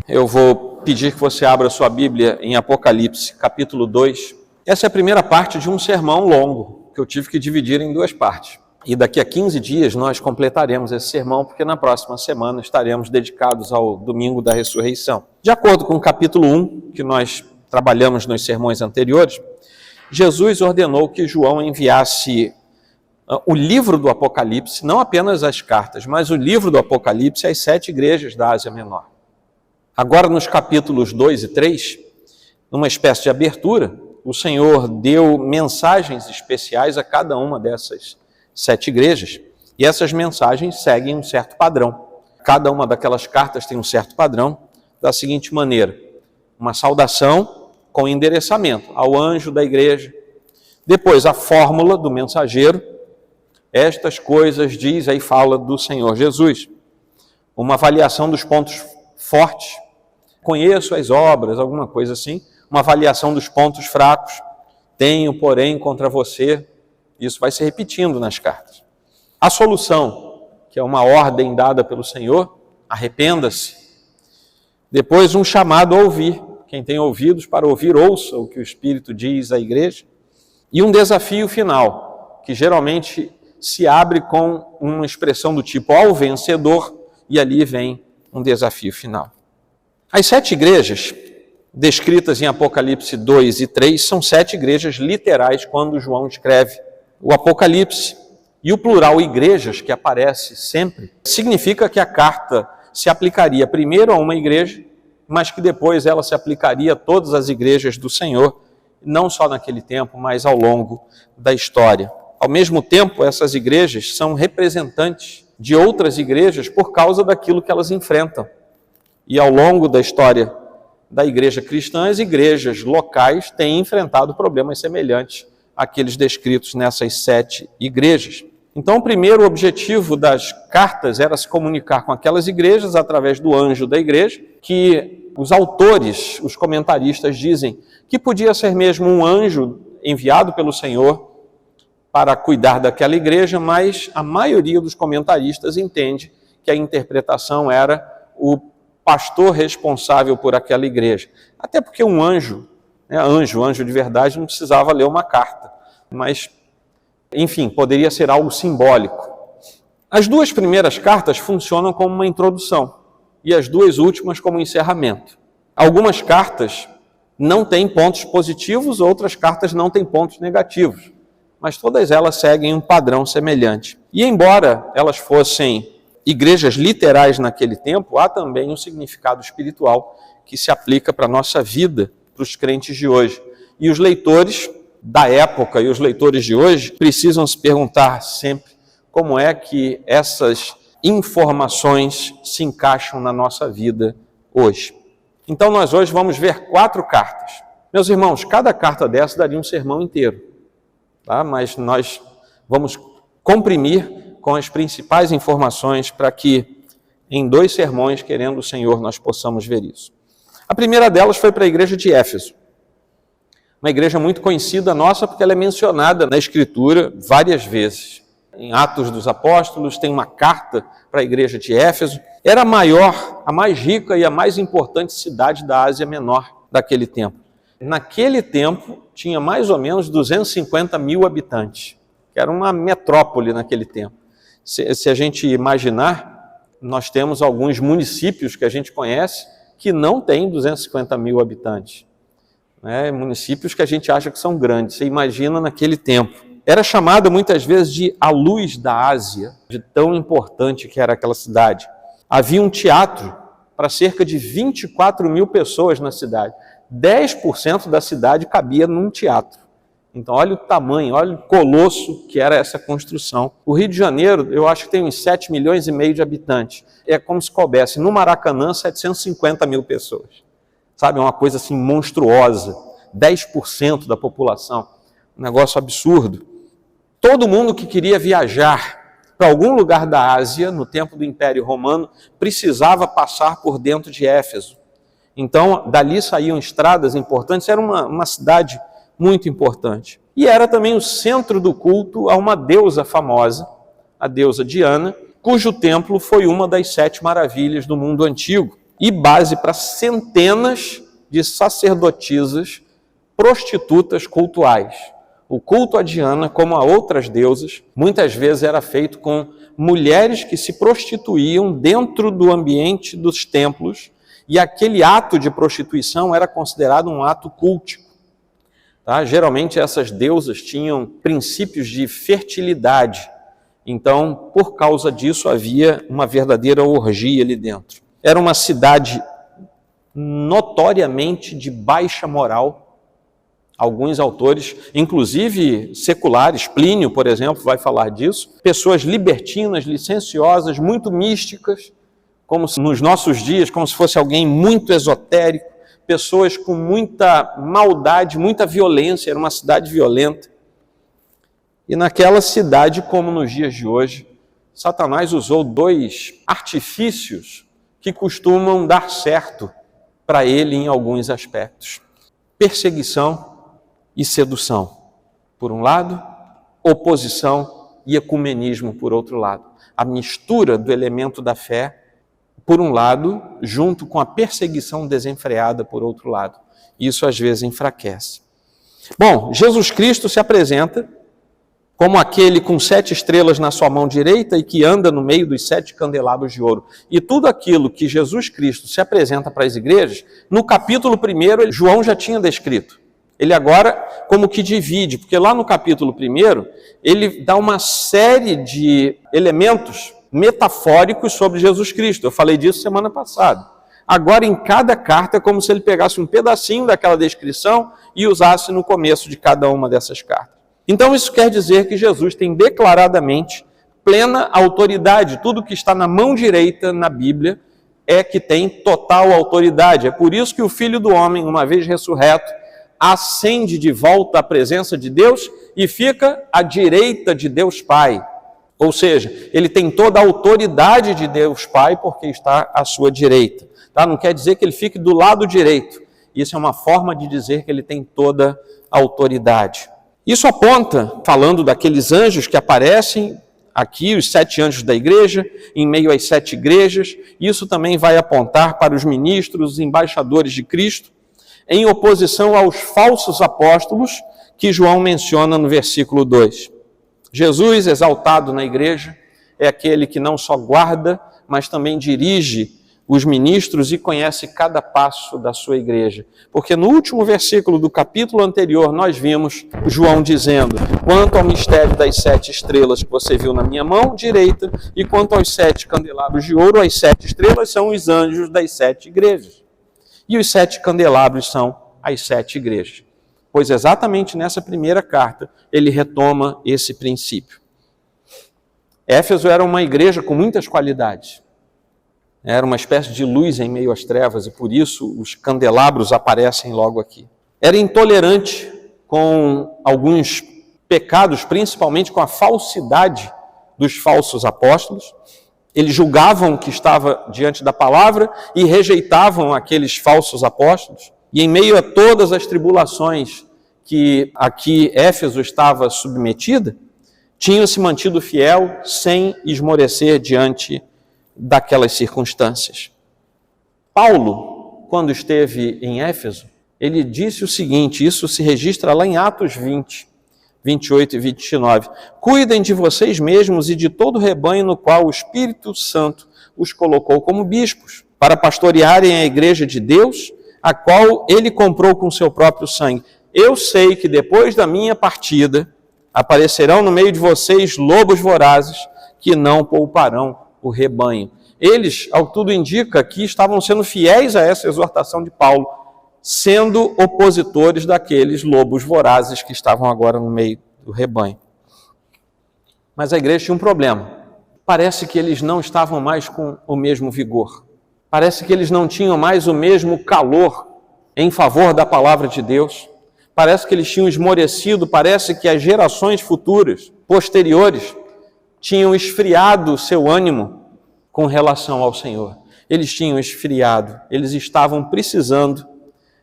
Eu vou pedir que você abra sua Bíblia em Apocalipse, capítulo 2. Essa é a primeira parte de um sermão longo, que eu tive que dividir em duas partes. E daqui a 15 dias nós completaremos esse sermão, porque na próxima semana estaremos dedicados ao Domingo da Ressurreição. De acordo com o capítulo 1, que nós trabalhamos nos sermões anteriores, Jesus ordenou que João enviasse o livro do Apocalipse, não apenas as cartas, mas o livro do Apocalipse às 7 igrejas da Ásia Menor. Agora, nos capítulos 2 e 3, numa espécie de abertura, o Senhor deu mensagens especiais a cada uma dessas 7 igrejas, e essas mensagens seguem um certo padrão. Cada uma daquelas cartas tem um certo padrão, da seguinte maneira: uma saudação com endereçamento ao anjo da igreja, depois a fórmula do mensageiro, estas coisas diz, aí fala do Senhor Jesus, uma avaliação dos pontos fortes, conheço as obras, alguma coisa assim, uma avaliação dos pontos fracos, tenho, porém, contra você. Isso vai se repetindo nas cartas. A solução, que é uma ordem dada pelo Senhor, arrependa-se. Depois um chamado a ouvir. Quem tem ouvidos para ouvir, ouça o que o Espírito diz à igreja. E um desafio final, que geralmente se abre com uma expressão do tipo ao vencedor, e ali vem um desafio final. As 7 igrejas descritas em Apocalipse 2 e 3 são 7 igrejas literais quando João escreve o Apocalipse. E o plural igrejas, que aparece sempre, significa que a carta se aplicaria primeiro a uma igreja, mas que depois ela se aplicaria a todas as igrejas do Senhor, não só naquele tempo, mas ao longo da história. Ao mesmo tempo, essas igrejas são representantes de outras igrejas por causa daquilo que elas enfrentam. E ao longo da história da igreja cristã, as igrejas locais têm enfrentado problemas semelhantes àqueles descritos nessas 7 igrejas. Então, o primeiro objetivo das cartas era se comunicar com aquelas igrejas através do anjo da igreja, que os autores, os comentaristas dizem que podia ser mesmo um anjo enviado pelo Senhor para cuidar daquela igreja, mas a maioria dos comentaristas entende que a interpretação era o pastor responsável por aquela igreja. Até porque um anjo, anjo de verdade, não precisava ler uma carta. Mas, enfim, poderia ser algo simbólico. As 2 primeiras cartas funcionam como uma introdução e as 2 últimas como um encerramento. Algumas cartas não têm pontos positivos, outras cartas não têm pontos negativos, mas todas elas seguem um padrão semelhante. E embora elas fossem igrejas literais naquele tempo, há também um significado espiritual que se aplica para a nossa vida, para os crentes de hoje. E os leitores da época e os leitores de hoje precisam se perguntar sempre como é que essas informações se encaixam na nossa vida hoje. Então nós hoje vamos ver 4 cartas. Meus irmãos, cada carta dessa daria um sermão inteiro, tá? Mas nós vamos comprimir com as principais informações para que em 2 sermões, querendo o Senhor, nós possamos ver isso. A primeira delas foi para a igreja de Éfeso. Uma igreja muito conhecida nossa porque ela é mencionada na Escritura várias vezes. Em Atos dos Apóstolos tem uma carta para a igreja de Éfeso. Era a maior, a mais rica e a mais importante cidade da Ásia Menor daquele tempo. Naquele tempo tinha mais ou menos 250 mil habitantes, que era uma metrópole naquele tempo. Se a gente imaginar, nós temos alguns municípios que a gente conhece que não têm 250 mil habitantes. Municípios que a gente acha que são grandes. Você imagina naquele tempo. Era chamada muitas vezes de a luz da Ásia, de tão importante que era aquela cidade. Havia um teatro para cerca de 24 mil pessoas na cidade. 10% da cidade cabia num teatro. Então, olha o tamanho, olha o colosso que era essa construção. O Rio de Janeiro, eu acho que tem uns 7 milhões e meio de habitantes. É como se coubesse no Maracanã 750 mil pessoas. Sabe, é uma coisa assim monstruosa. 10% da população. Um negócio absurdo. Todo mundo que queria viajar para algum lugar da Ásia, no tempo do Império Romano, precisava passar por dentro de Éfeso. Então, dali saíam estradas importantes. Era uma cidade muito importante. E era também o centro do culto a uma deusa famosa, a deusa Diana, cujo templo foi uma das 7 maravilhas do mundo antigo. e base para centenas de sacerdotisas prostitutas cultuais. O culto a Diana, como a outras deusas, muitas vezes era feito com mulheres que se prostituíam dentro do ambiente dos templos, e aquele ato de prostituição era considerado um ato cultico. Tá? Geralmente essas deusas tinham princípios de fertilidade, então por causa disso havia uma verdadeira orgia ali dentro. Era uma cidade notoriamente de baixa moral. Alguns autores, inclusive seculares, Plínio, por exemplo, vai falar disso. Pessoas libertinas, licenciosas, muito místicas, como se, nos nossos dias, como se fosse alguém muito esotérico. Pessoas com muita maldade, muita violência, era uma cidade violenta. E naquela cidade, como nos dias de hoje, Satanás usou dois artifícios que costumam dar certo para ele em alguns aspectos: perseguição e sedução, por um lado, oposição e ecumenismo, por outro lado. A mistura do elemento da fé, por um lado, junto com a perseguição desenfreada, por outro lado. Isso às vezes enfraquece. Bom, Jesus Cristo se apresenta como aquele com 7 estrelas na sua mão direita e que anda no meio dos 7 candelabros de ouro. E tudo aquilo que Jesus Cristo se apresenta para as igrejas, no capítulo 1, João já tinha descrito. Ele agora como que divide, porque lá no capítulo 1, ele dá uma série de elementos metafóricos sobre Jesus Cristo. Eu falei disso semana passada. Agora, em cada carta, é como se ele pegasse um pedacinho daquela descrição e usasse no começo de cada uma dessas cartas. Então, isso quer dizer que Jesus tem declaradamente plena autoridade. Tudo que está na mão direita na Bíblia é que tem total autoridade. É por isso que o Filho do Homem, uma vez ressurreto, ascende de volta à presença de Deus e fica à direita de Deus Pai. Ou seja, ele tem toda a autoridade de Deus Pai porque está à sua direita. Tá? Não quer dizer que ele fique do lado direito. Isso é uma forma de dizer que ele tem toda a autoridade. Isso aponta, falando daqueles anjos que aparecem aqui, os 7 anjos da igreja, em meio às 7 igrejas. Isso também vai apontar para os ministros, os embaixadores de Cristo, em oposição aos falsos apóstolos que João menciona no versículo 2. Jesus, exaltado na igreja, é aquele que não só guarda, mas também dirige os ministros e conhece cada passo da sua igreja. Porque no último versículo do capítulo anterior, nós vimos João dizendo: quanto ao mistério das 7 estrelas que você viu na minha mão direita, e quanto aos 7 candelabros de ouro, as 7 estrelas são os anjos das 7 igrejas. E os 7 candelabros são as 7 igrejas. Pois exatamente nessa primeira carta, ele retoma esse princípio. Éfeso era uma igreja com muitas qualidades. Era uma espécie de luz em meio às trevas, e por isso os candelabros aparecem logo aqui. Era intolerante com alguns pecados, principalmente com a falsidade dos falsos apóstolos. Eles julgavam o que estava diante da palavra e rejeitavam aqueles falsos apóstolos. E em meio a todas as tribulações que aqui Éfeso estava submetida, tinham se mantido fiel sem esmorecer diante daquelas circunstâncias. Paulo, quando esteve em Éfeso, ele disse o seguinte, isso se registra lá em Atos 20, 28 e 29. Cuidem de vocês mesmos e de todo o rebanho no qual o Espírito Santo os colocou como bispos, para pastorearem a igreja de Deus, a qual ele comprou com seu próprio sangue. Eu sei que depois da minha partida aparecerão no meio de vocês lobos vorazes que não pouparão o rebanho. Eles, ao que tudo indica, aqui estavam sendo fiéis a essa exortação de Paulo, sendo opositores daqueles lobos vorazes que estavam agora no meio do rebanho. Mas a igreja tinha um problema. Parece que eles não estavam mais com o mesmo vigor. Parece que eles não tinham mais o mesmo calor em favor da palavra de Deus. Parece que eles tinham esmorecido, parece que as gerações futuras, posteriores, tinham esfriado o seu ânimo com relação ao Senhor. Eles tinham esfriado, eles estavam precisando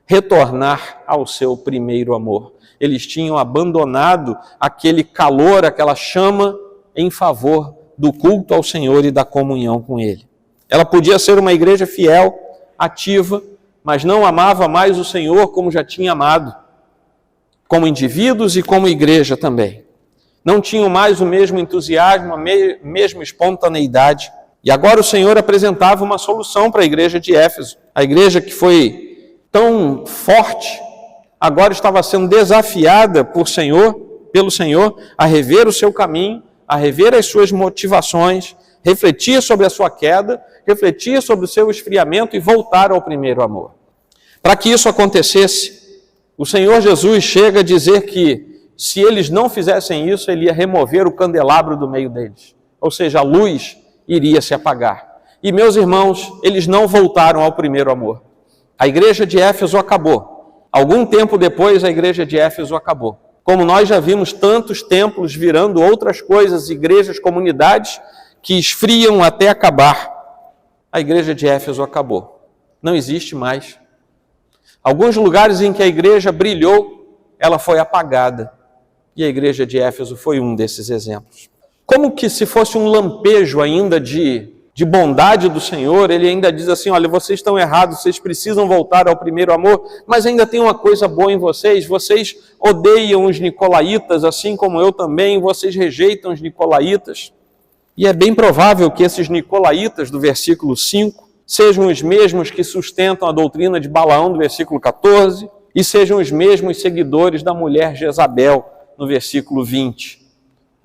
retornar ao seu primeiro amor. Eles tinham abandonado aquele calor, aquela chama em favor do culto ao Senhor e da comunhão com Ele. Ela podia ser uma igreja fiel ativa, mas não amava mais o Senhor como já tinha amado, como indivíduos e como igreja também. Não tinham mais o mesmo entusiasmo, a mesma espontaneidade. E agora o Senhor apresentava uma solução para a igreja de Éfeso. A igreja que foi tão forte, agora estava sendo desafiada pelo Senhor, a rever o seu caminho, a rever as suas motivações, refletir sobre a sua queda, refletir sobre o seu esfriamento e voltar ao primeiro amor. Para que isso acontecesse, o Senhor Jesus chega a dizer que se eles não fizessem isso, ele ia remover o candelabro do meio deles. Ou seja, a luz iria se apagar. E meus irmãos, eles não voltaram ao primeiro amor. A igreja de Éfeso acabou. Algum tempo depois, a igreja de Éfeso acabou. Como nós já vimos tantos templos virando outras coisas, igrejas, comunidades, que esfriam até acabar. A igreja de Éfeso acabou. Não existe mais. Alguns lugares em que a igreja brilhou, ela foi apagada. E a igreja de Éfeso foi um desses exemplos. Como que se fosse um lampejo ainda de bondade do Senhor, ele ainda diz assim, olha, vocês estão errados, vocês precisam voltar ao primeiro amor, mas ainda tem uma coisa boa em vocês odeiam os nicolaítas, assim como eu também, vocês rejeitam os nicolaítas. E é bem provável que esses nicolaítas, do versículo 5, sejam os mesmos que sustentam a doutrina de Balaão, do versículo 14, e sejam os mesmos seguidores da mulher Jezabel, no versículo 20.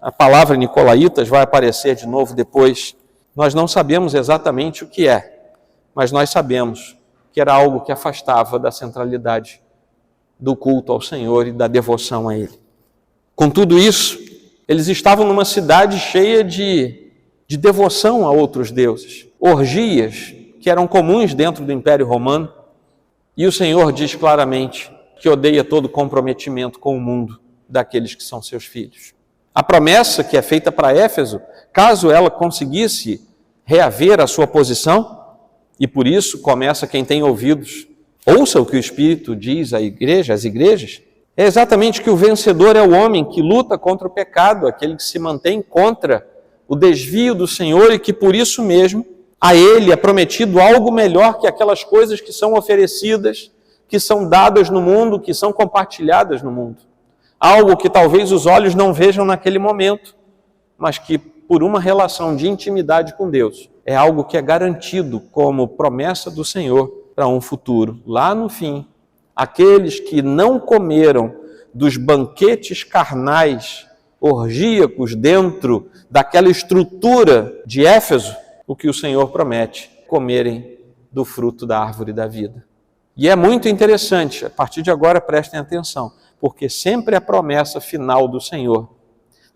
A palavra nicolaítas vai aparecer de novo depois. Nós não sabemos exatamente o que é, mas nós sabemos que era algo que afastava da centralidade do culto ao Senhor e da devoção a Ele. Com tudo isso, eles estavam numa cidade cheia de devoção a outros deuses, orgias que eram comuns dentro do Império Romano, e o Senhor diz claramente que odeia todo comprometimento com o mundo daqueles que são seus filhos. A promessa que é feita para Éfeso, caso ela conseguisse reaver a sua posição, e por isso começa quem tem ouvidos, ouça o que o Espírito diz à igreja, às igrejas, é exatamente que o vencedor é o homem que luta contra o pecado, aquele que se mantém contra o desvio do Senhor e que por isso mesmo a ele é prometido algo melhor que aquelas coisas que são oferecidas, que são dadas no mundo, que são compartilhadas no mundo. Algo que talvez os olhos não vejam naquele momento, mas que por uma relação de intimidade com Deus, é algo que é garantido como promessa do Senhor para um futuro. Lá no fim, aqueles que não comeram dos banquetes carnais, orgíacos dentro daquela estrutura de Éfeso, o que o Senhor promete, comerem do fruto da árvore da vida. E é muito interessante, a partir de agora prestem atenção, porque sempre a promessa final do Senhor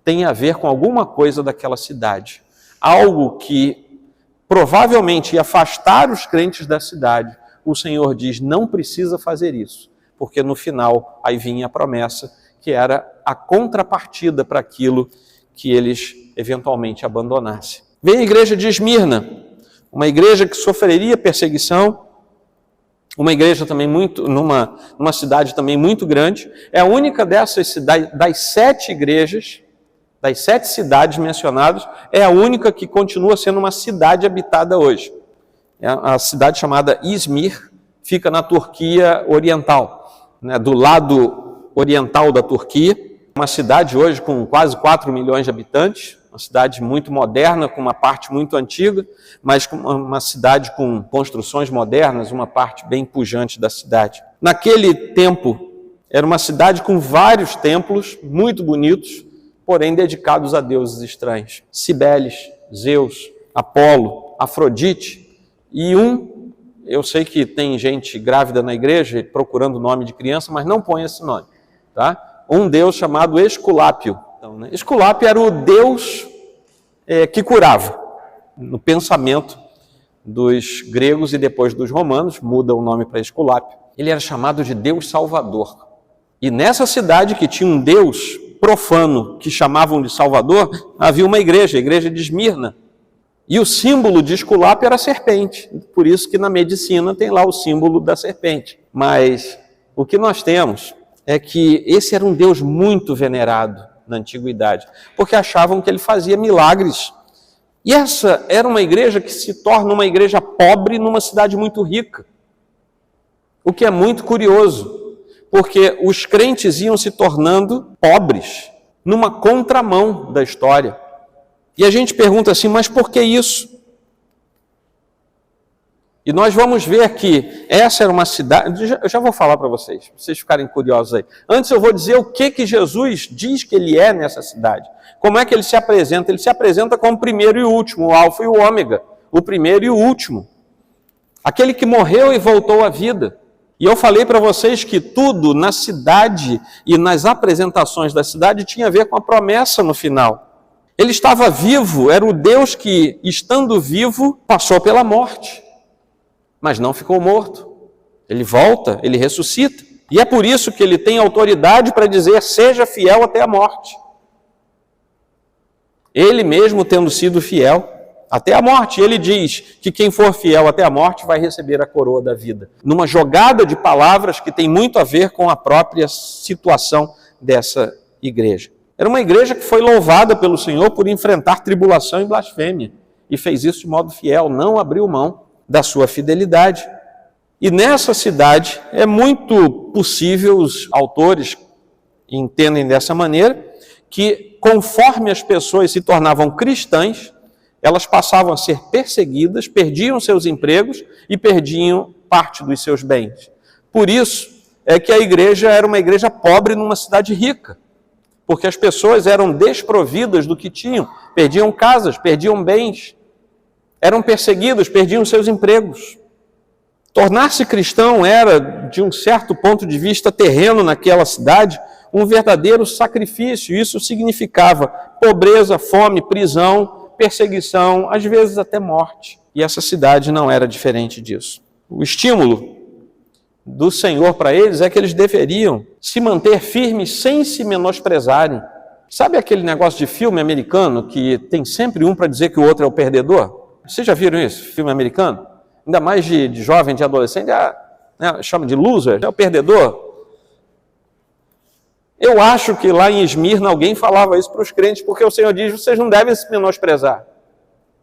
tem a ver com alguma coisa daquela cidade. Algo que provavelmente ia afastar os crentes da cidade. O Senhor diz, não precisa fazer isso, porque no final aí vinha a promessa, que era a contrapartida para aquilo que eles eventualmente abandonassem. Veio a igreja de Esmirna, uma igreja que sofreria perseguição, uma igreja também numa cidade também muito grande, é a única dessas cidades, das 7 igrejas, das 7 cidades mencionadas, é a única que continua sendo uma cidade habitada hoje. É a cidade chamada Izmir, fica na Turquia Oriental, né, do lado oriental da Turquia, uma cidade hoje com quase 4 milhões de habitantes, uma cidade muito moderna, com uma parte muito antiga, mas uma cidade com construções modernas, uma parte bem pujante da cidade. Naquele tempo, era uma cidade com vários templos muito bonitos, porém dedicados a deuses estranhos. Cibeles, Zeus, Apolo, Afrodite e eu sei que tem gente grávida na igreja procurando o nome de criança, mas não põe esse nome, tá? Um deus chamado Esculápio. Então, né? Esculápio era o deus que curava. No pensamento dos gregos e depois dos romanos, muda o nome para Esculápio. Ele era chamado de Deus Salvador. E nessa cidade que tinha um deus profano que chamavam de Salvador, havia uma igreja, a igreja de Esmirna. E o símbolo de Esculápio era a serpente. Por isso que na medicina tem lá o símbolo da serpente. Mas o que nós temos é que esse era um deus muito venerado na antiguidade, porque achavam que ele fazia milagres E essa era uma igreja que se torna uma igreja pobre numa cidade muito rica. O que é muito curioso, porque os crentes iam se tornando pobres numa contramão da história. E a gente pergunta assim, mas por que isso? E nós vamos ver que essa era uma cidade... Eu já vou falar para vocês ficarem curiosos aí. Antes eu vou dizer o que Jesus diz que ele é nessa cidade. Como é que ele se apresenta? Ele se apresenta como o primeiro e o último, o alfa e o ômega. O primeiro e o último. Aquele que morreu e voltou à vida. E eu falei para vocês que tudo na cidade e nas apresentações da cidade tinha a ver com a promessa no final. Ele estava vivo, era o Deus que, estando vivo, passou pela morte. Mas não ficou morto. Ele volta, ele ressuscita. E é por isso que ele tem autoridade para dizer, seja fiel até a morte. Ele mesmo tendo sido fiel até a morte. Ele diz que quem for fiel até a morte vai receber a coroa da vida. Numa jogada de palavras que tem muito a ver com a própria situação dessa igreja. Era uma igreja que foi louvada pelo Senhor por enfrentar tribulação e blasfêmia. E fez isso de modo fiel, não abriu mão da sua fidelidade. E nessa cidade é muito possível, os autores entendem dessa maneira, que conforme as pessoas se tornavam cristãs, elas passavam a ser perseguidas, perdiam seus empregos e perdiam parte dos seus bens. Por isso é que a igreja era uma igreja pobre numa cidade rica, porque as pessoas eram desprovidas do que tinham, perdiam casas, perdiam bens, eram perseguidos, perdiam seus empregos. Tornar-se cristão era, de um certo ponto de vista terreno naquela cidade, um verdadeiro sacrifício. Isso significava pobreza, fome, prisão, perseguição, às vezes até morte. E essa cidade não era diferente disso. O estímulo do Senhor para eles é que eles deveriam se manter firmes sem se menosprezarem. Sabe aquele negócio de filme americano que tem sempre um para dizer que o outro é o perdedor? Vocês já viram isso? Filme americano? Ainda mais de jovem, de adolescente, chama de loser, é o perdedor. Eu acho que lá em Esmirna alguém falava isso para os crentes, porque o Senhor diz, vocês não devem se menosprezar.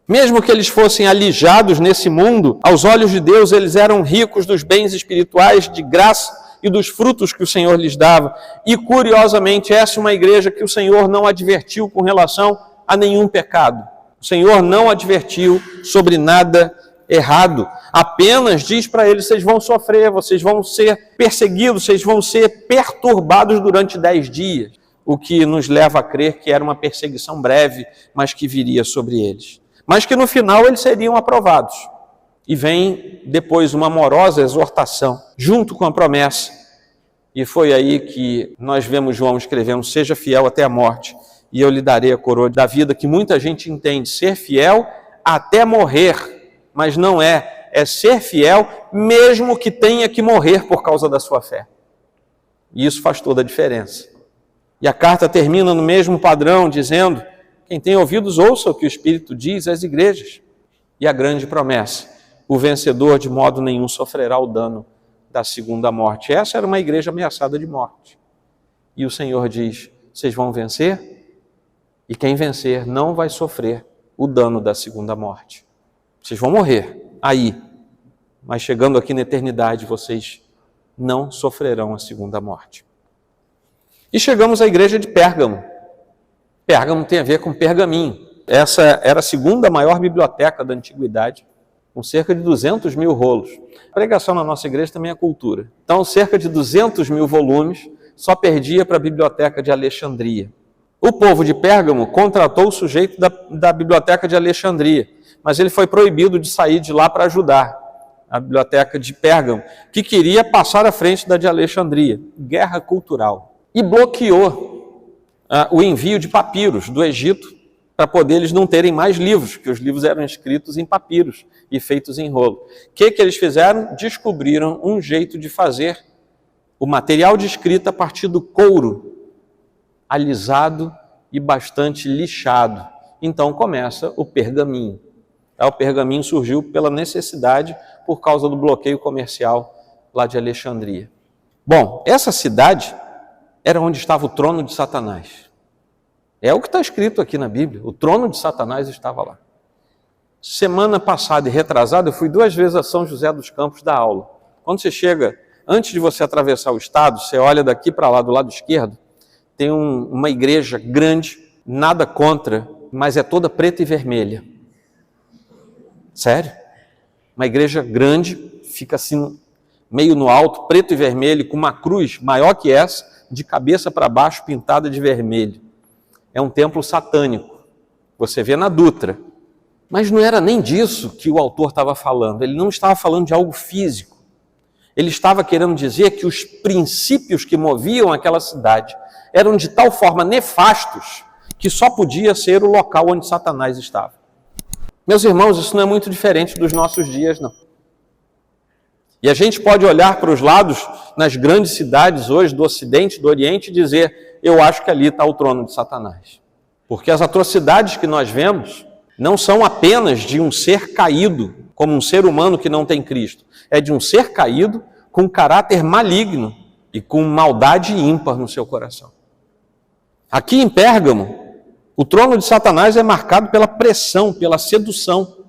Mesmo que eles fossem alijados nesse mundo, aos olhos de Deus eles eram ricos dos bens espirituais, de graça e dos frutos que o Senhor lhes dava. E curiosamente, essa é uma igreja que o Senhor não advertiu com relação a nenhum pecado. O Senhor não advertiu sobre nada errado. Apenas diz para eles, vocês vão sofrer, vocês vão ser perseguidos, vocês vão ser perturbados durante 10 dias. O que nos leva a crer que era uma perseguição breve, mas que viria sobre eles. Mas que no final eles seriam aprovados. E vem depois uma amorosa exortação, junto com a promessa. E foi aí que nós vemos João escrevendo, seja fiel até a morte, e eu lhe darei a coroa da vida, que muita gente entende, ser fiel até morrer, mas não é ser fiel mesmo que tenha que morrer por causa da sua fé. E isso faz toda a diferença. E a carta termina no mesmo padrão, dizendo, quem tem ouvidos ouça o que o Espírito diz às igrejas. E a grande promessa, o vencedor de modo nenhum sofrerá o dano da segunda morte. Essa era uma igreja ameaçada de morte. E o Senhor diz, vocês vão vencer? E quem vencer não vai sofrer o dano da segunda morte. Vocês vão morrer aí, mas chegando aqui na eternidade, vocês não sofrerão a segunda morte. E chegamos à igreja de Pérgamo. Pérgamo tem a ver com pergaminho. Essa era a segunda maior biblioteca da antiguidade, com cerca de 200 mil rolos. A pregação na nossa igreja também é cultura. Então, cerca de 200 mil volumes só perdia para a biblioteca de Alexandria. O povo de Pérgamo contratou o sujeito da biblioteca de Alexandria, mas ele foi proibido de sair de lá para ajudar a biblioteca de Pérgamo, que queria passar à frente da de Alexandria. Guerra cultural. E bloqueou o envio de papiros do Egito para poder eles não terem mais livros, porque os livros eram escritos em papiros e feitos em rolo. O que eles fizeram? Descobriram um jeito de fazer o material de escrita a partir do couro, alisado e bastante lixado. Então começa o pergaminho. O pergaminho surgiu pela necessidade por causa do bloqueio comercial lá de Alexandria. Bom, essa cidade era onde estava o trono de Satanás. É o que está escrito aqui na Bíblia. O trono de Satanás estava lá. Semana passada e retrasada, eu fui 2 vezes a São José dos Campos dar aula. Quando você chega, antes de você atravessar o estado, você olha daqui para lá, do lado esquerdo, tem uma igreja grande, nada contra, mas é toda preta e vermelha. Sério? Uma igreja grande, fica assim, meio no alto, preto e vermelho, com uma cruz maior que essa, de cabeça para baixo, pintada de vermelho. É um templo satânico. Você vê na Dutra. Mas não era nem disso que o autor estava falando. Ele não estava falando de algo físico. Ele estava querendo dizer que os princípios que moviam aquela cidade eram de tal forma nefastos que só podia ser o local onde Satanás estava. Meus irmãos, isso não é muito diferente dos nossos dias, não. E a gente pode olhar para os lados, nas grandes cidades hoje, do Ocidente, do Oriente, e dizer, eu acho que ali está o trono de Satanás. Porque as atrocidades que nós vemos não são apenas de um ser caído, como um ser humano que não tem Cristo. É de um ser caído com caráter maligno e com maldade ímpar no seu coração. Aqui em Pérgamo, o trono de Satanás é marcado pela pressão, pela sedução.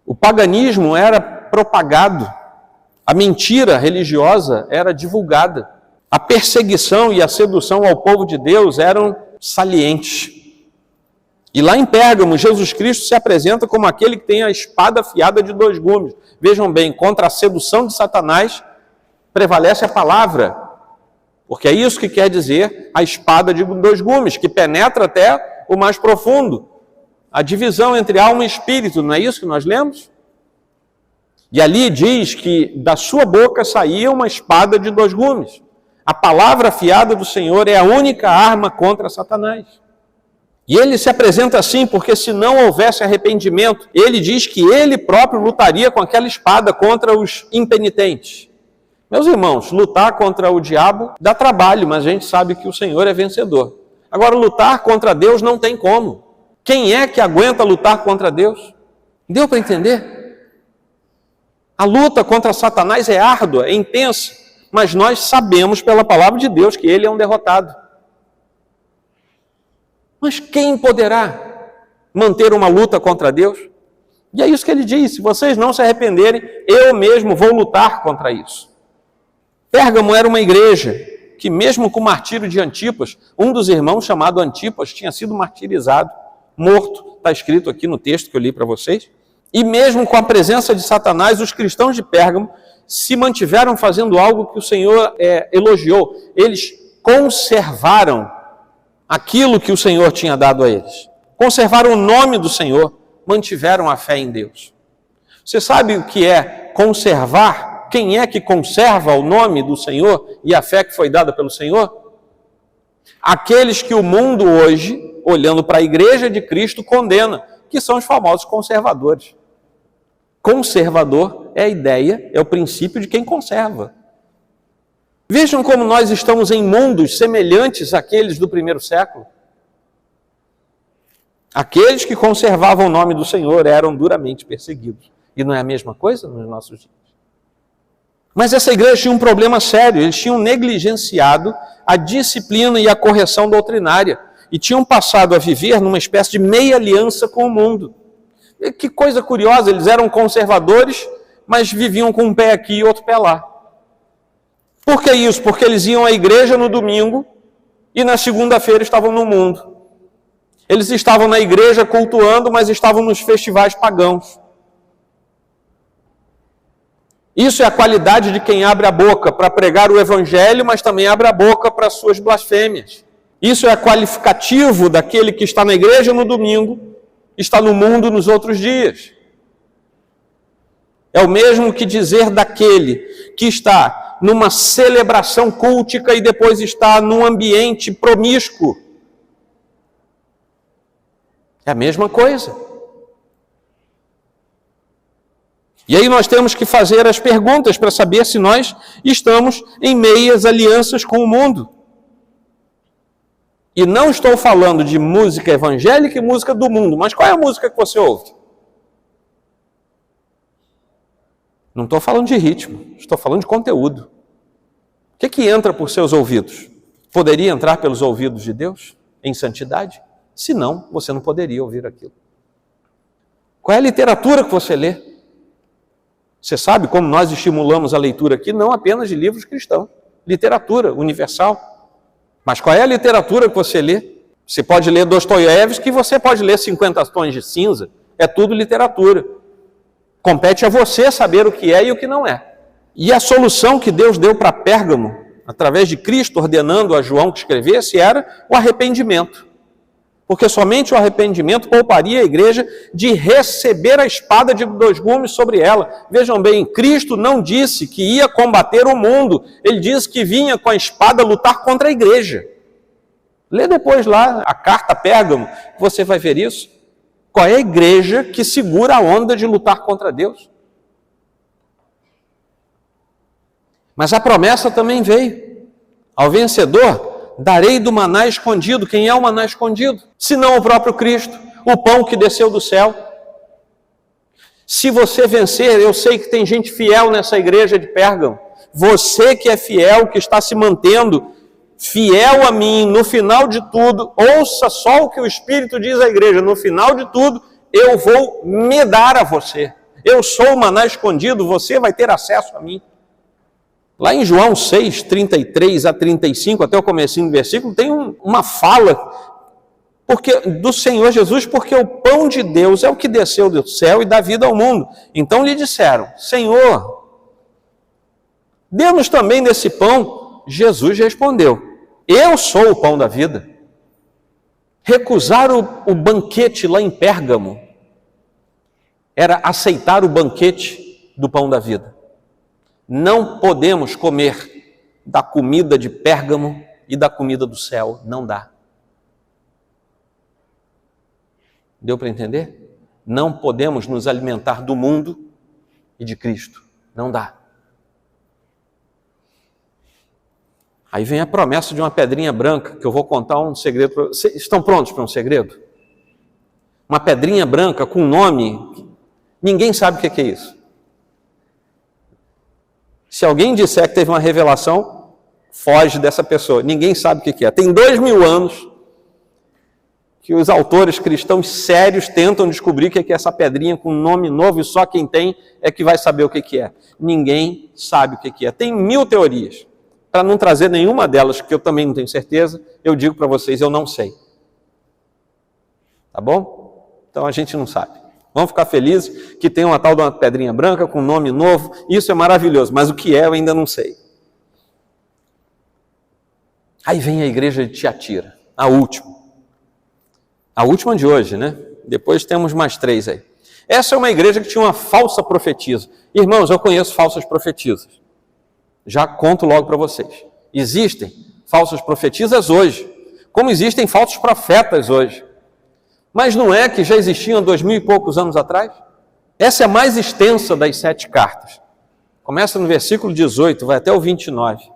O paganismo era propagado, a mentira religiosa era divulgada, a perseguição e a sedução ao povo de Deus eram salientes. E lá em Pérgamo, Jesus Cristo se apresenta como aquele que tem a espada afiada de 2 gumes. Vejam bem, contra a sedução de Satanás, prevalece a palavra. Porque é isso que quer dizer a espada de 2 gumes, que penetra até o mais profundo. A divisão entre alma e espírito, não é isso que nós lemos? E ali diz que da sua boca saía uma espada de 2 gumes. A palavra afiada do Senhor é a única arma contra Satanás. E ele se apresenta assim porque se não houvesse arrependimento, ele diz que ele próprio lutaria com aquela espada contra os impenitentes. Meus irmãos, lutar contra o diabo dá trabalho, mas a gente sabe que o Senhor é vencedor. Agora, lutar contra Deus não tem como. Quem é que aguenta lutar contra Deus? Deu para entender? A luta contra Satanás é árdua, é intensa, mas nós sabemos pela palavra de Deus que ele é um derrotado. Mas quem poderá manter uma luta contra Deus? E é isso que ele diz, se vocês não se arrependerem, eu mesmo vou lutar contra isso. Pérgamo era uma igreja que mesmo com o martírio de Antipas, um dos irmãos chamado Antipas tinha sido martirizado, morto, está escrito aqui no texto que eu li para vocês, e mesmo com a presença de Satanás, os cristãos de Pérgamo se mantiveram fazendo algo que o Senhor elogiou, eles conservaram aquilo que o Senhor tinha dado a eles. Conservaram o nome do Senhor, mantiveram a fé em Deus. Você sabe o que é conservar? Quem é que conserva o nome do Senhor e a fé que foi dada pelo Senhor? Aqueles que o mundo hoje, olhando para a igreja de Cristo, condena, que são os famosos conservadores. Conservador é a ideia, é o princípio de quem conserva. Vejam como nós estamos em mundos semelhantes àqueles do primeiro século. Aqueles que conservavam o nome do Senhor eram duramente perseguidos. E não é a mesma coisa nos nossos dias? Mas essa igreja tinha um problema sério. Eles tinham negligenciado a disciplina e a correção doutrinária. E tinham passado a viver numa espécie de meia aliança com o mundo. E que coisa curiosa, eles eram conservadores, mas viviam com um pé aqui e outro pé lá. Por que isso? Porque eles iam à igreja no domingo e na segunda-feira estavam no mundo. Eles estavam na igreja cultuando, mas estavam nos festivais pagãos. Isso é a qualidade de quem abre a boca para pregar o evangelho, mas também abre a boca para as suas blasfêmias. Isso é qualificativo daquele que está na igreja no domingo, está no mundo nos outros dias. É o mesmo que dizer daquele que está numa celebração cultica e depois está num ambiente promíscuo. É a mesma coisa. E aí nós temos que fazer as perguntas para saber se nós estamos em meias alianças com o mundo. E não estou falando de música evangélica e música do mundo, mas qual é a música que você ouve? Não estou falando de ritmo, estou falando de conteúdo. O que entra por seus ouvidos? Poderia entrar pelos ouvidos de Deus em santidade? Se não, você não poderia ouvir aquilo. Qual é a literatura que você lê? Você sabe como nós estimulamos a leitura aqui, não apenas de livros cristãos, literatura universal. Mas qual é a literatura que você lê? Você pode ler Dostoiévski, você pode ler 50 Tons de Cinza, é tudo literatura. Compete a você saber o que é e o que não é. E a solução que Deus deu para Pérgamo, através de Cristo ordenando a João que escrevesse, era o arrependimento. Porque somente o arrependimento pouparia a igreja de receber a espada de 2 gumes sobre ela. Vejam bem, Cristo não disse que ia combater o mundo, ele disse que vinha com a espada lutar contra a igreja. Lê depois lá a carta a Pérgamo, você vai ver isso. Qual é a igreja que segura a onda de lutar contra Deus? Mas a promessa também veio. Ao vencedor, darei do maná escondido. Quem é o maná escondido? Senão o próprio Cristo, o pão que desceu do céu. Se você vencer, eu sei que tem gente fiel nessa igreja de Pérgamo. Você que é fiel, que está se mantendo fiel a mim, no final de tudo, ouça só o que o Espírito diz à igreja, no final de tudo, eu vou me dar a você. Eu sou o maná escondido, você vai ter acesso a mim. Lá em João 6, 33 a 35, até o comecinho do versículo, tem uma fala do Senhor Jesus, porque o pão de Deus é o que desceu do céu e dá vida ao mundo. Então lhe disseram, Senhor, dê-nos também desse pão. Jesus respondeu, eu sou o pão da vida. Recusar o banquete lá em Pérgamo era aceitar o banquete do pão da vida. Não podemos comer da comida de Pérgamo e da comida do céu, não dá. Deu para entender? Não podemos nos alimentar do mundo e de Cristo, não dá. Aí vem a promessa de uma pedrinha branca, que eu vou contar um segredo para vocês. Estão prontos para um segredo? Uma pedrinha branca com um nome, ninguém sabe o que é isso. Se alguém disser que teve uma revelação, foge dessa pessoa. Ninguém sabe o que é. Tem 2000 anos que os autores cristãos sérios tentam descobrir o que é essa pedrinha com um nome novo e só quem tem é que vai saber o que é. Ninguém sabe o que é. Tem 1000 teorias. Para não trazer nenhuma delas, que eu também não tenho certeza, eu digo para vocês, eu não sei. Tá bom? Então a gente não sabe. Vamos ficar felizes que tem uma tal de uma pedrinha branca com nome novo. Isso é maravilhoso, mas o que é eu ainda não sei. Aí vem a igreja de Tiatira, a última. A última de hoje, né? Depois temos mais 3 aí. Essa é uma igreja que tinha uma falsa profetisa. Irmãos, eu conheço falsas profetisas. Já conto logo para vocês. Existem falsas profetisas hoje, como existem falsos profetas hoje. Mas não é que já existiam 2000 e poucos anos atrás? Essa é a mais extensa das 7 cartas. Começa no versículo 18, vai até o 29.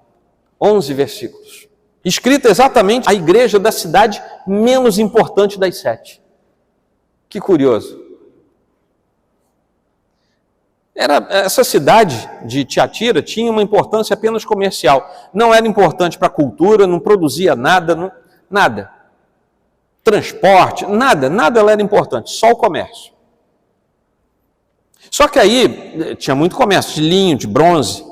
11 versículos. Escrita exatamente à igreja da cidade menos importante das 7. Que curioso. Essa cidade de Tiatira tinha uma importância apenas comercial. Não era importante para a cultura, não produzia nada, nada. Transporte, nada ela era importante, só o comércio. Só que aí tinha muito comércio de linho, de bronze,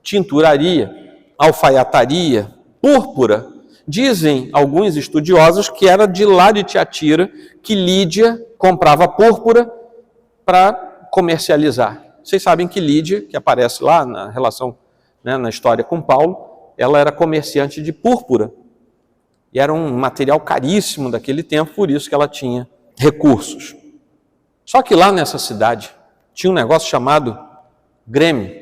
tinturaria, alfaiataria, púrpura. Dizem alguns estudiosos que era de lá de Tiatira que Lídia comprava púrpura para comercializar. Vocês sabem que Lídia, que aparece lá na relação, né, na história com Paulo, ela era comerciante de púrpura. E era um material caríssimo daquele tempo, por isso que ela tinha recursos. Só que lá nessa cidade tinha um negócio chamado Grêmio.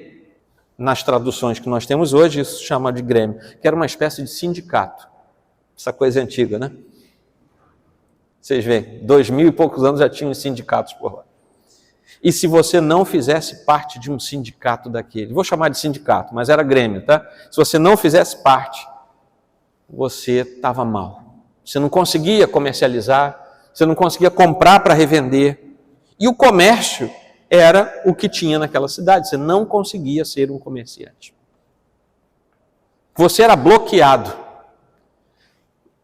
Nas traduções que nós temos hoje, isso se chama de Grêmio, que era uma espécie de sindicato. Essa coisa antiga, né? Vocês veem, 2000 e poucos anos já tinham sindicatos por lá. E se você não fizesse parte de um sindicato daquele, vou chamar de sindicato, mas era Grêmio, tá? Se você não fizesse parte, você estava mal. Você não conseguia comercializar, você não conseguia comprar para revender. E o comércio era o que tinha naquela cidade. Você não conseguia ser um comerciante. Você era bloqueado.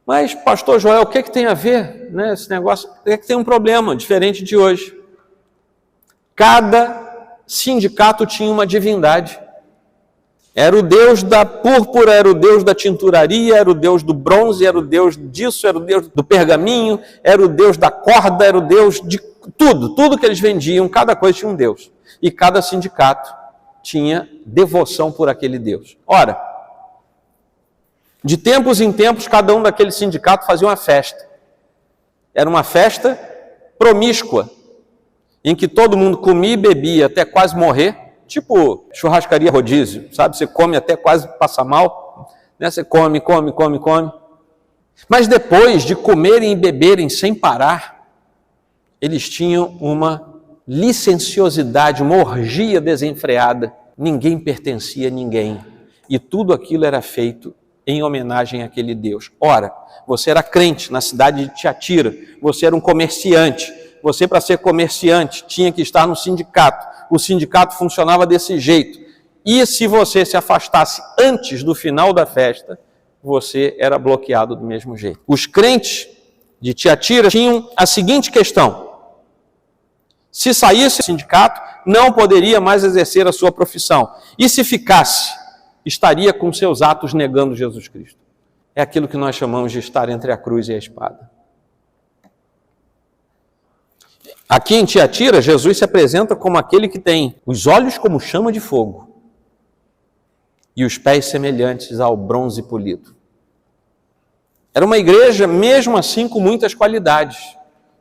Mas, pastor Joel, o que tem a ver, né, esse negócio? É que tem um problema diferente de hoje. Cada sindicato tinha uma divindade. Era o deus da púrpura, era o deus da tinturaria, era o deus do bronze, era o deus disso, era o deus do pergaminho, era o deus da corda, era o deus de tudo que eles vendiam, cada coisa tinha um deus. E cada sindicato tinha devoção por aquele deus. Ora, de tempos em tempos, cada um daqueles sindicatos fazia uma festa. Era uma festa promíscua, em que todo mundo comia e bebia até quase morrer, tipo churrascaria rodízio, sabe? Você come até quase passar mal, né? Você come. Mas depois de comerem e beberem sem parar, eles tinham uma licenciosidade, uma orgia desenfreada. Ninguém pertencia a ninguém. E tudo aquilo era feito em homenagem àquele Deus. Ora, você era crente na cidade de Tiatira, você era um comerciante. Você, para ser comerciante, tinha que estar no sindicato. O sindicato funcionava desse jeito. E se você se afastasse antes do final da festa, você era bloqueado do mesmo jeito. Os crentes de Tiatira tinham a seguinte questão: se saísse do sindicato, não poderia mais exercer a sua profissão. E se ficasse, estaria com seus atos negando Jesus Cristo. É aquilo que nós chamamos de estar entre a cruz e a espada. Aqui em Tiatira, Jesus se apresenta como aquele que tem os olhos como chama de fogo e os pés semelhantes ao bronze polido. Era uma igreja, mesmo assim, com muitas qualidades.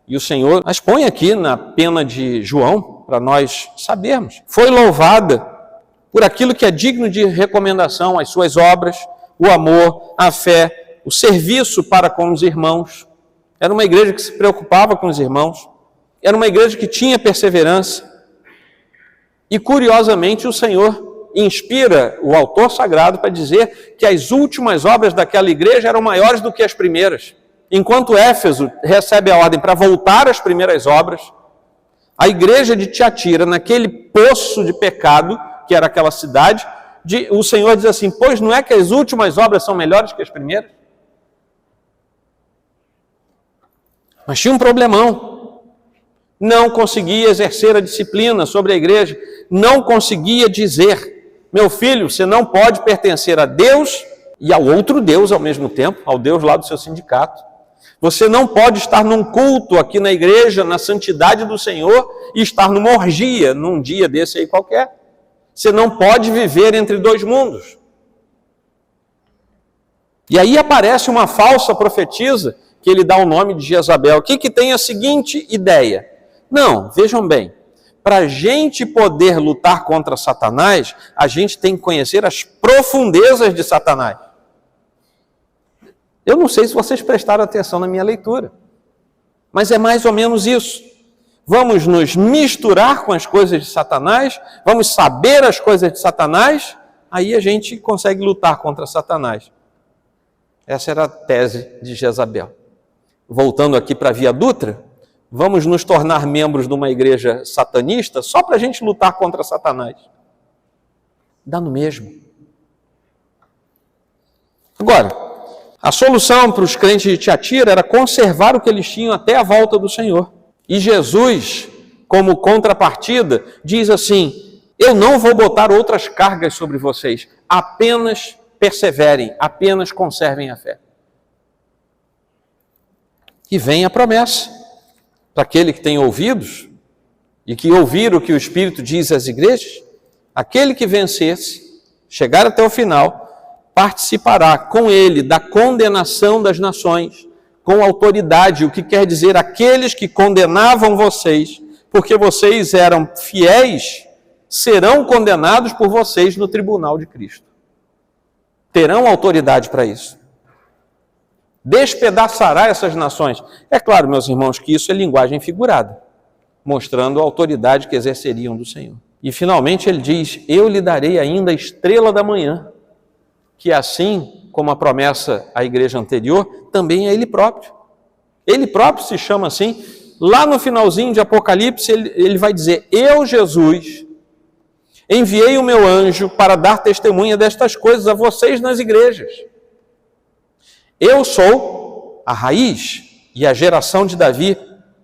E o Senhor as põe aqui na pena de João, para nós sabermos. Foi louvada por aquilo que é digno de recomendação, as suas obras, o amor, a fé, o serviço para com os irmãos. Era uma igreja que se preocupava com os irmãos. Era uma igreja que tinha perseverança. E, curiosamente, o Senhor inspira o autor sagrado para dizer que as últimas obras daquela igreja eram maiores do que as primeiras. Enquanto Éfeso recebe a ordem para voltar às primeiras obras, a igreja de Tiatira, naquele poço de pecado, que era aquela cidade, o Senhor diz assim: pois não é que as últimas obras são melhores que as primeiras? Mas tinha um problemão. Não conseguia exercer a disciplina sobre a igreja, não conseguia dizer: meu filho, você não pode pertencer a Deus e ao outro Deus ao mesmo tempo, ao Deus lá do seu sindicato. Você não pode estar num culto aqui na igreja, na santidade do Senhor, e estar numa orgia, num dia desse aí qualquer. Você não pode viver entre dois mundos. E aí aparece uma falsa profetisa, que ele dá o nome de Jezabel, que tem a seguinte ideia: não, vejam bem, para a gente poder lutar contra Satanás, a gente tem que conhecer as profundezas de Satanás. Eu não sei se vocês prestaram atenção na minha leitura, mas é mais ou menos isso. Vamos nos misturar com as coisas de Satanás, vamos saber as coisas de Satanás, aí a gente consegue lutar contra Satanás. Essa era a tese de Jezabel. Voltando aqui para a Via Dutra, vamos nos tornar membros de uma igreja satanista só para a gente lutar contra Satanás. Dá no mesmo. Agora, a solução para os crentes de Tiatira era conservar o que eles tinham até a volta do Senhor. E Jesus, como contrapartida, diz assim: eu não vou botar outras cargas sobre vocês, apenas perseverem, apenas conservem a fé. E vem a promessa para aquele que tem ouvidos e que ouvir o que o Espírito diz às igrejas: aquele que vencesse, chegar até o final, participará com ele da condenação das nações, com autoridade, o que quer dizer aqueles que condenavam vocês, porque vocês eram fiéis, serão condenados por vocês no tribunal de Cristo. Terão autoridade para isso. Despedaçará essas nações. É claro, meus irmãos, que isso é linguagem figurada, mostrando a autoridade que exerceriam do Senhor. E finalmente ele diz: eu lhe darei ainda a estrela da manhã, que assim como a promessa à igreja anterior, também é ele próprio. Ele próprio se chama assim. Lá no finalzinho de Apocalipse, ele vai dizer: eu, Jesus, enviei o meu anjo para dar testemunha destas coisas a vocês nas igrejas. Eu sou a raiz e a geração de Davi,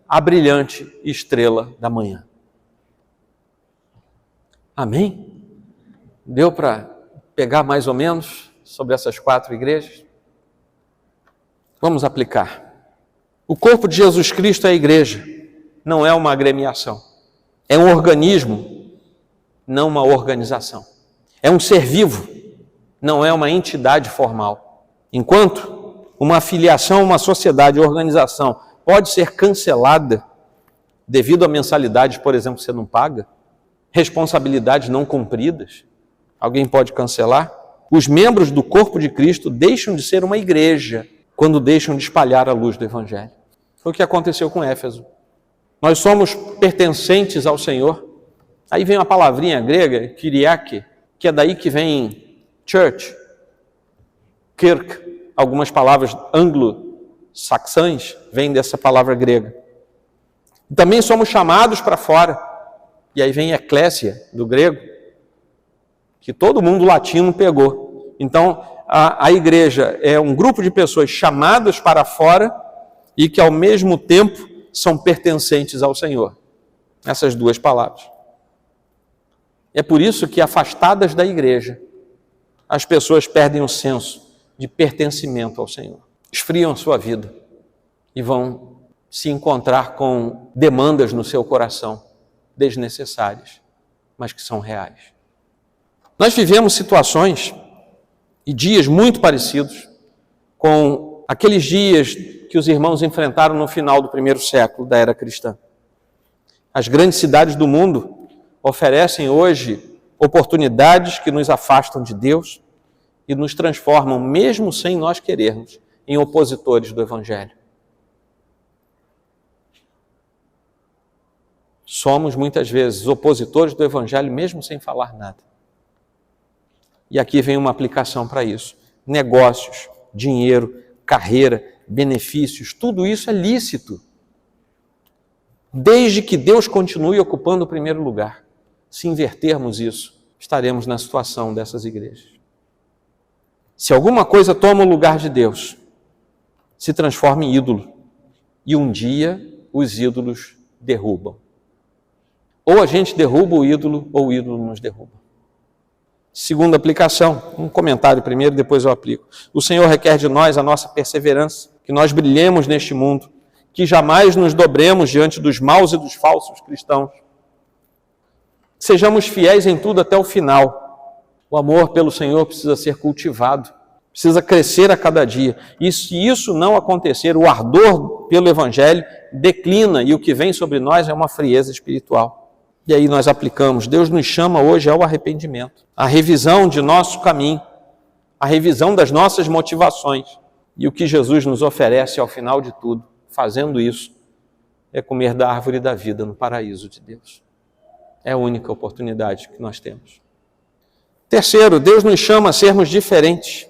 a brilhante estrela da manhã. Amém? Deu para pegar mais ou menos sobre essas 4 igrejas? Vamos aplicar. O corpo de Jesus Cristo é a igreja, não é uma agremiação. É um organismo, não uma organização. É um ser vivo, não é uma entidade formal. Enquanto uma afiliação a uma sociedade ou organização pode ser cancelada devido a mensalidades, por exemplo, que você não paga, responsabilidades não cumpridas, alguém pode cancelar. Os membros do corpo de Cristo deixam de ser uma igreja quando deixam de espalhar a luz do Evangelho. Foi o que aconteceu com Éfeso. Nós somos pertencentes ao Senhor. Aí vem uma palavrinha grega, kyriake, que é daí que vem church, kirk. Algumas palavras anglo-saxãs vêm dessa palavra grega. Também somos chamados para fora. E aí vem eclésia, do grego, que todo mundo latino pegou. Então, a igreja é um grupo de pessoas chamadas para fora e que, ao mesmo tempo, são pertencentes ao Senhor. Essas 2 palavras. É por isso que, afastadas da igreja, as pessoas perdem o senso de pertencimento ao Senhor. Esfriam a sua vida e vão se encontrar com demandas no seu coração, desnecessárias, mas que são reais. Nós vivemos situações e dias muito parecidos com aqueles dias que os irmãos enfrentaram no final do 1º século da era cristã. As grandes cidades do mundo oferecem hoje oportunidades que nos afastam de Deus e nos transformam, mesmo sem nós querermos, em opositores do Evangelho. Somos, muitas vezes, opositores do Evangelho, mesmo sem falar nada. E aqui vem uma aplicação para isso. Negócios, dinheiro, carreira, benefícios, tudo isso é lícito. Desde que Deus continue ocupando o primeiro lugar. Se invertermos isso, estaremos na situação dessas igrejas. Se alguma coisa toma o lugar de Deus, se transforma em ídolo. E um dia os ídolos derrubam. Ou a gente derruba o ídolo, ou o ídolo nos derruba. Segunda aplicação, um comentário primeiro, depois eu aplico. O Senhor requer de nós a nossa perseverança, que nós brilhemos neste mundo, que jamais nos dobremos diante dos maus e dos falsos cristãos. Sejamos fiéis em tudo até o final. O amor pelo Senhor precisa ser cultivado, precisa crescer a cada dia. E se isso não acontecer, o ardor pelo Evangelho declina e o que vem sobre nós é uma frieza espiritual. E aí nós aplicamos, Deus nos chama hoje ao arrependimento, a revisão de nosso caminho, a revisão das nossas motivações. E o que Jesus nos oferece ao final de tudo, fazendo isso, é comer da árvore da vida no paraíso de Deus. É a única oportunidade que nós temos. Terceiro, Deus nos chama a sermos diferentes,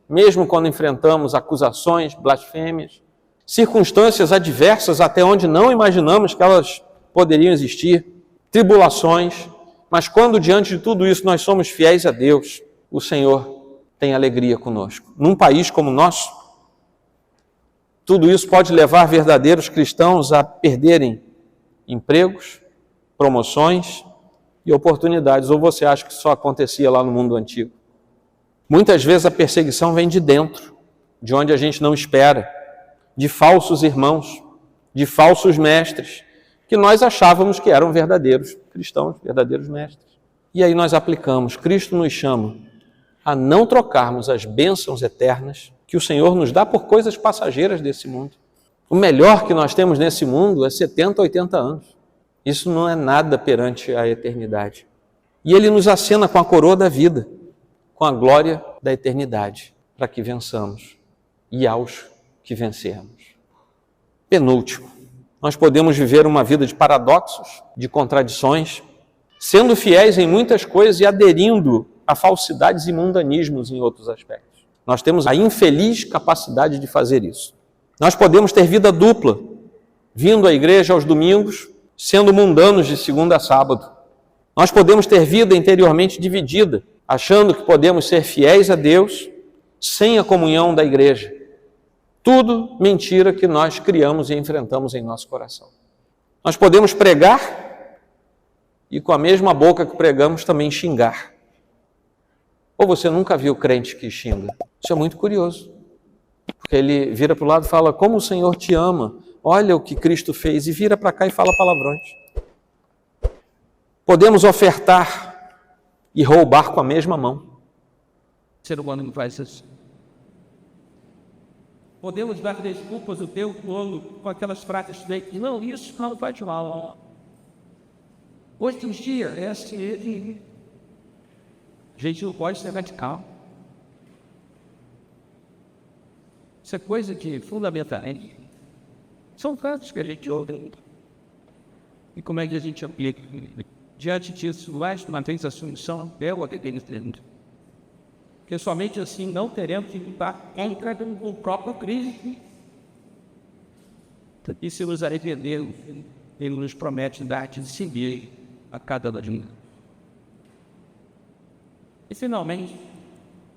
mesmo quando enfrentamos acusações, blasfêmias, circunstâncias adversas até onde não imaginamos que elas poderiam existir, tribulações, mas quando diante de tudo isso nós somos fiéis a Deus, o Senhor tem alegria conosco. Num país como o nosso, tudo isso pode levar verdadeiros cristãos a perderem empregos, promoções e oportunidades. Ou você acha que só acontecia lá no mundo antigo? Muitas vezes a perseguição vem de dentro, de onde a gente não espera, de falsos irmãos, de falsos mestres, que nós achávamos que eram verdadeiros cristãos, verdadeiros mestres. E aí nós aplicamos. Cristo nos chama a não trocarmos as bênçãos eternas que o Senhor nos dá por coisas passageiras desse mundo. O melhor que nós temos nesse mundo é 70, 80 anos. Isso não é nada perante a eternidade. E Ele nos acena com a coroa da vida, com a glória da eternidade, para que vençamos e aos que vencermos. Penúltimo, nós podemos viver uma vida de paradoxos, de contradições, sendo fiéis em muitas coisas e aderindo a falsidades e mundanismos em outros aspectos. Nós temos a infeliz capacidade de fazer isso. Nós podemos ter vida dupla, vindo à igreja aos domingos, sendo mundanos de segunda a sábado. Nós podemos ter vida interiormente dividida, achando que podemos ser fiéis a Deus sem a comunhão da igreja. Tudo mentira que nós criamos e enfrentamos em nosso coração. Nós podemos pregar e com a mesma boca que pregamos também xingar. Ou você nunca viu crente que xinga? Isso é muito curioso. Porque ele vira para o lado e fala, como o Senhor te ama, olha o que Cristo fez, e vira para cá e fala palavrões. Podemos ofertar e roubar com a mesma mão. O ser humano não faz isso. Podemos dar desculpas o teu bolo com aquelas frases feitas. Não, isso não faz mal. Hoje em dia, a gente não pode ser radical. Isso é coisa que, fundamentalmente, são fatos que a gente ouve. E como é que a gente aplica? Diante disso, mais uma vez a solução é o arrependimento. Porque somente assim não teremos que lutar contra o próprio Cristo. E se nos arrependermos, Ele nos promete dar de seguir a cada um de nós. E finalmente,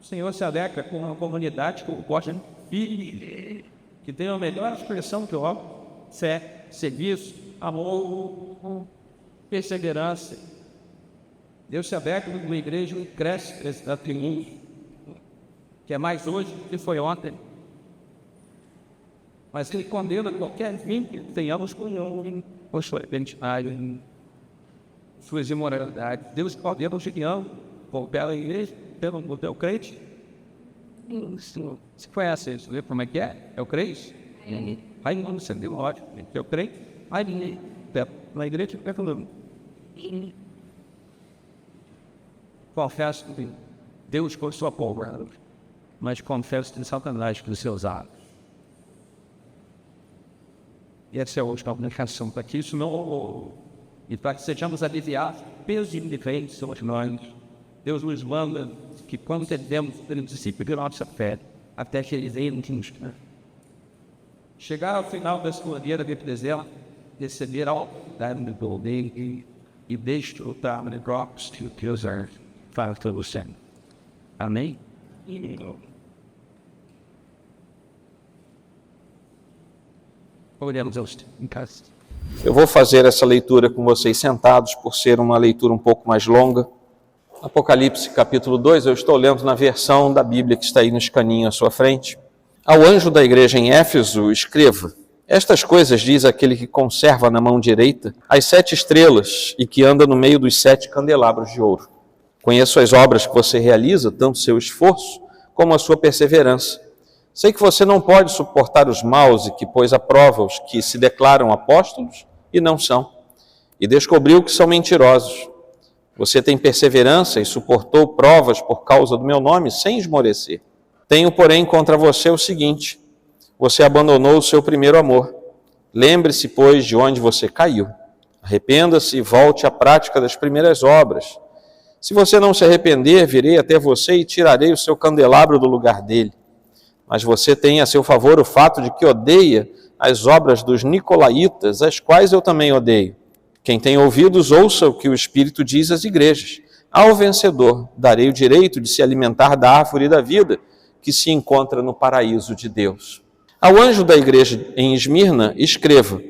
o Senhor se alegra com uma comunidade que gosta de que tem a melhor expressão que eu amo: fé, serviço, amor, perseverança. Deus se alegra com uma igreja que cresce da triunfo, que é mais hoje do que foi ontem. Mas Ele condena qualquer vínculo que tenhamos com sua identidade, suas imoralidades. Deus condena o genial pela igreja, pelo teu crente. Você conhece isso? Vê como é que é? É o crente? Aí não você deu ódio. É o crente? Aí na igreja fica falando. Confesso que Deus com sua palavra, mas confesso que Satanás com os seus atos. E essa é a última comunicação, para que isso não... E para que sejamos aliviados, peso indiferente sobre nós. Deus nos manda que quando devemos disciplinar nossa fé, até que Ele venha nos chegar ao final da escolha da deserto, descender ao dano do poder e desfrutar de drops que Deus faz para você. Amém? Oremos em casa. Eu vou fazer essa leitura com vocês sentados, por ser uma leitura um pouco mais longa. Apocalipse capítulo 2, eu estou lendo na versão da Bíblia que está aí no escaninho à sua frente. Ao anjo da igreja em Éfeso, escreva: estas coisas diz aquele que conserva na mão direita as 7 estrelas e que anda no meio dos 7 candelabros de ouro. Conheço as obras que você realiza, tanto seu esforço como a sua perseverança. Sei que você não pode suportar os maus e que pôs à prova os que se declaram apóstolos e não são, e descobriu que são mentirosos. Você tem perseverança e suportou provas por causa do meu nome sem esmorecer. Tenho, porém, contra você o seguinte: você abandonou o seu primeiro amor. Lembre-se, pois, de onde você caiu. Arrependa-se e volte à prática das primeiras obras. Se você não se arrepender, virei até você e tirarei o seu candelabro do lugar dele. Mas você tem a seu favor o fato de que odeia as obras dos nicolaítas, as quais eu também odeio. Quem tem ouvidos, ouça o que o Espírito diz às igrejas. Ao vencedor, darei o direito de se alimentar da árvore da vida, que se encontra no paraíso de Deus. Ao anjo da igreja em Esmirna, escreva: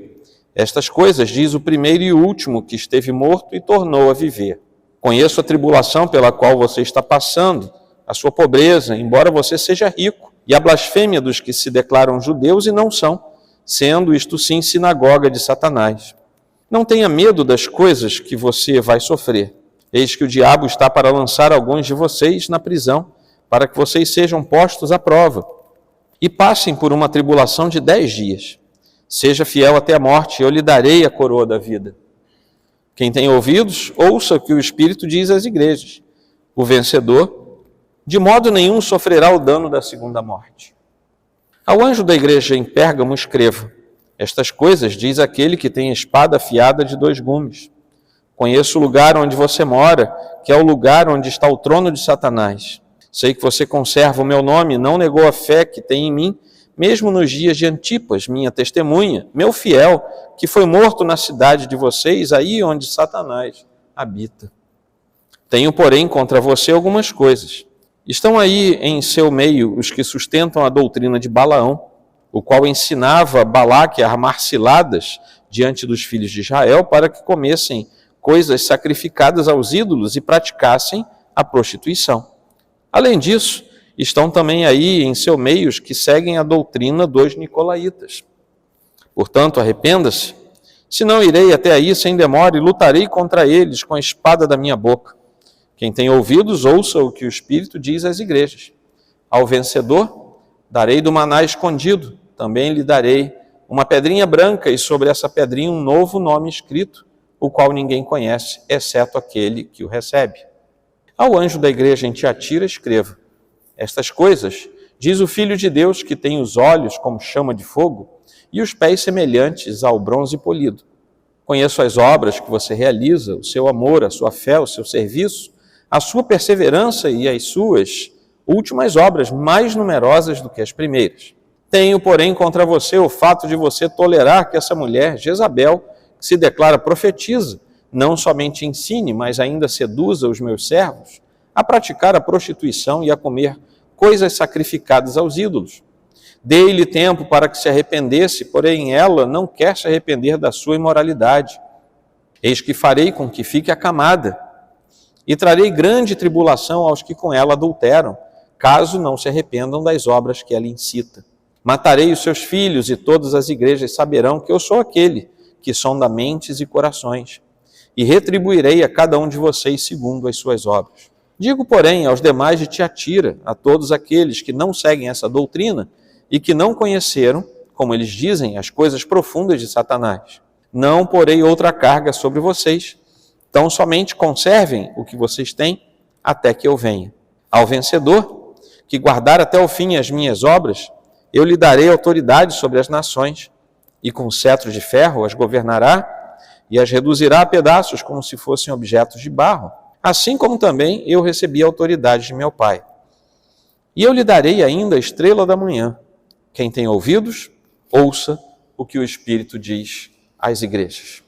estas coisas diz o primeiro e o último, que esteve morto e tornou a viver. Conheço a tribulação pela qual você está passando, a sua pobreza, embora você seja rico, e a blasfêmia dos que se declaram judeus e não são, sendo isto sim sinagoga de Satanás. Não tenha medo das coisas que você vai sofrer. Eis que o diabo está para lançar alguns de vocês na prisão, para que vocês sejam postos à prova, e passem por uma tribulação de 10 dias. Seja fiel até a morte, e eu lhe darei a coroa da vida. Quem tem ouvidos, ouça o que o Espírito diz às igrejas. O vencedor, de modo nenhum, sofrerá o dano da segunda morte. Ao anjo da igreja em Pérgamo, escreva: estas coisas diz aquele que tem espada afiada de 2 gumes. Conheço o lugar onde você mora, que é o lugar onde está o trono de Satanás. Sei que você conserva o meu nome, não negou a fé que tem em mim, mesmo nos dias de Antipas, minha testemunha, meu fiel, que foi morto na cidade de vocês, aí onde Satanás habita. Tenho, porém, contra você algumas coisas. Estão aí em seu meio os que sustentam a doutrina de Balaão, o qual ensinava Balaque a armar ciladas diante dos filhos de Israel para que comessem coisas sacrificadas aos ídolos e praticassem a prostituição. Além disso, estão também aí em seu meio os que seguem a doutrina dos nicolaítas. Portanto, arrependa-se, senão irei até aí sem demora e lutarei contra eles com a espada da minha boca. Quem tem ouvidos, ouça o que o Espírito diz às igrejas. Ao vencedor, darei do maná escondido, também lhe darei uma pedrinha branca e sobre essa pedrinha um novo nome escrito, o qual ninguém conhece, exceto aquele que o recebe. Ao anjo da igreja em Tiatira escreva: estas coisas diz o Filho de Deus, que tem os olhos como chama de fogo e os pés semelhantes ao bronze polido. Conheço as obras que você realiza, o seu amor, a sua fé, o seu serviço, a sua perseverança e as suas últimas obras mais numerosas do que as primeiras. Tenho, porém, contra você o fato de você tolerar que essa mulher, Jezabel, que se declara profetiza, não somente ensine, mas ainda seduza os meus servos a praticar a prostituição e a comer coisas sacrificadas aos ídolos. Dei-lhe tempo para que se arrependesse, porém ela não quer se arrepender da sua imoralidade. Eis que farei com que fique acamada, e trarei grande tribulação aos que com ela adulteram, caso não se arrependam das obras que ela incita. Matarei os seus filhos, e todas as igrejas saberão que eu sou aquele que sonda mentes e corações, e retribuirei a cada um de vocês segundo as suas obras. Digo, porém, aos demais de Tiatira, a todos aqueles que não seguem essa doutrina e que não conheceram, como eles dizem, as coisas profundas de Satanás: não porei outra carga sobre vocês, tão somente conservem o que vocês têm até que eu venha. Ao vencedor, que guardar até o fim as minhas obras, eu lhe darei autoridade sobre as nações, e com cetro de ferro as governará e as reduzirá a pedaços como se fossem objetos de barro, assim como também eu recebi a autoridade de meu Pai. E eu lhe darei ainda a estrela da manhã. Quem tem ouvidos, ouça o que o Espírito diz às igrejas.